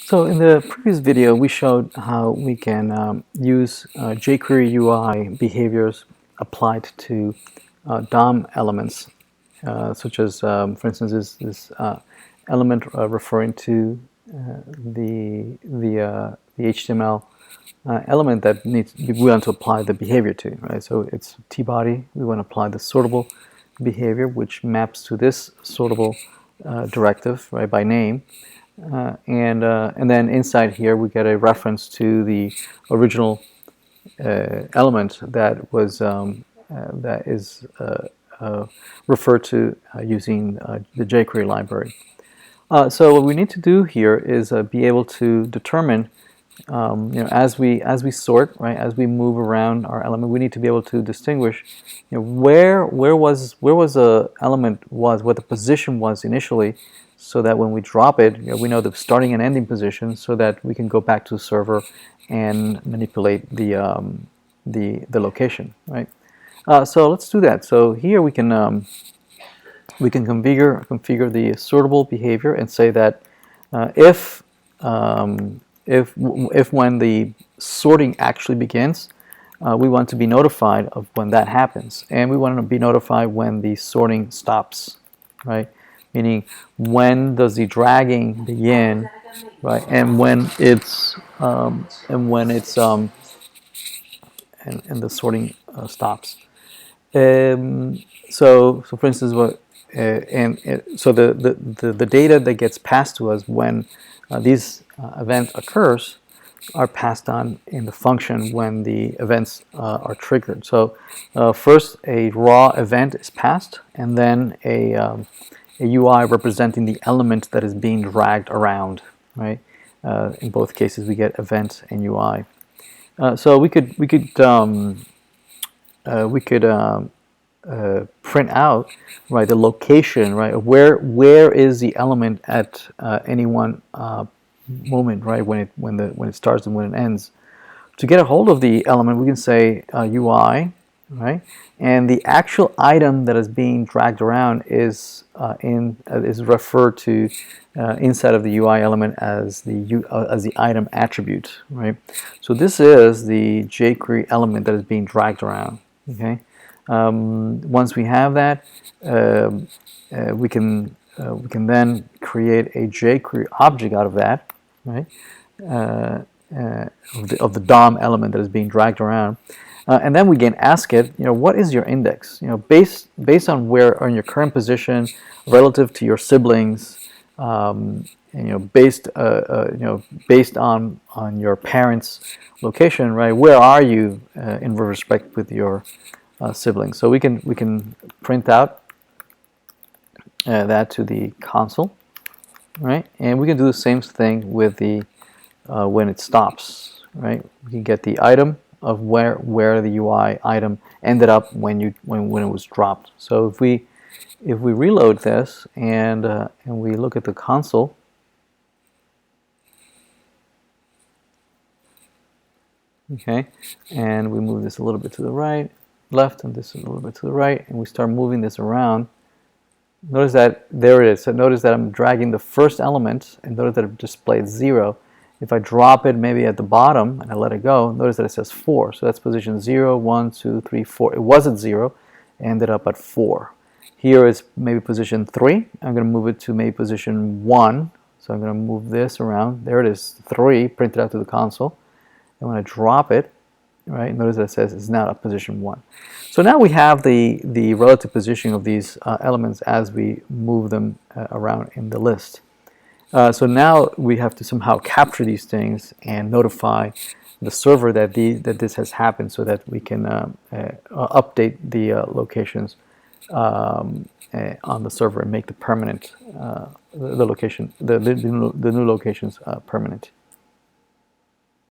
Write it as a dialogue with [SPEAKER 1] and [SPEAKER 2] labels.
[SPEAKER 1] So in the previous video, we showed how we can use jQuery UI behaviors applied to DOM elements, such as, for instance, this element referring to the HTML element that we want to apply the behavior to, right? So it's tbody. We want to apply the sortable behavior, which maps to this sortable directive, right, by name. And then inside here we get a reference to the original element that was that is referred to using the jQuery library. So what we need to do here is be able to determine, as we sort, right, as we move around our element, we need to be able to distinguish, where a element was, what the position was initially, so that when we drop it, we know the starting and ending position, so that we can go back to the server and manipulate the location, right? So let's do that. So here we can configure the sortable behavior and say that if when the sorting actually begins, we want to be notified of when that happens, and we want to be notified when the sorting stops, right? Meaning, when does the dragging begin, right? And when it's and the sorting stops. So for instance, so the data that gets passed to us when these event occurs are passed on in the function when the events are triggered. So first a raw event is passed, and then a UI representing the element that is being dragged around, right? In both cases we get event and UI. So we could print out, right, the location, right, where is the element at any one moment, right, when it starts and when it ends. To get a hold of the element, we can say UI, right, and the actual item that is being dragged around is referred to inside of the UI element as the item attribute, right. So this is the jQuery element that is being dragged around. Okay. Once we have that, we can then create a jQuery object out of that, right? Of the DOM element that is being dragged around, and then we can ask it, what is your index? Based on where on your current position relative to your siblings, and, based on your parents' location, right? Where are you in respect with your siblings? So we can print out that to the console, right? And we can do the same thing with the when it stops, right? We can get the item of where the UI item ended up when it was dropped. So if we reload this and we look at the console, okay, and we move this a little bit to the right, left, and this a little bit to the right, and we start moving this around. Notice that there it is. So notice that I'm dragging the first element, and notice that it displayed 0. If I drop it maybe at the bottom and I let it go, notice that it says 4. So that's position 0, 1, 2, 3, 4. It was at 0, ended up at 4. Here is maybe position 3. I'm going to move it to maybe position 1. So I'm going to move this around. There it is, 3, printed out to the console. And when I drop it, right, notice that it says it's now at position 1. So now we have the relative positioning of these elements as we move them around in the list. So now we have to somehow capture these things and notify the server that this has happened, so that we can update the locations on the server and make the permanent the new locations permanent.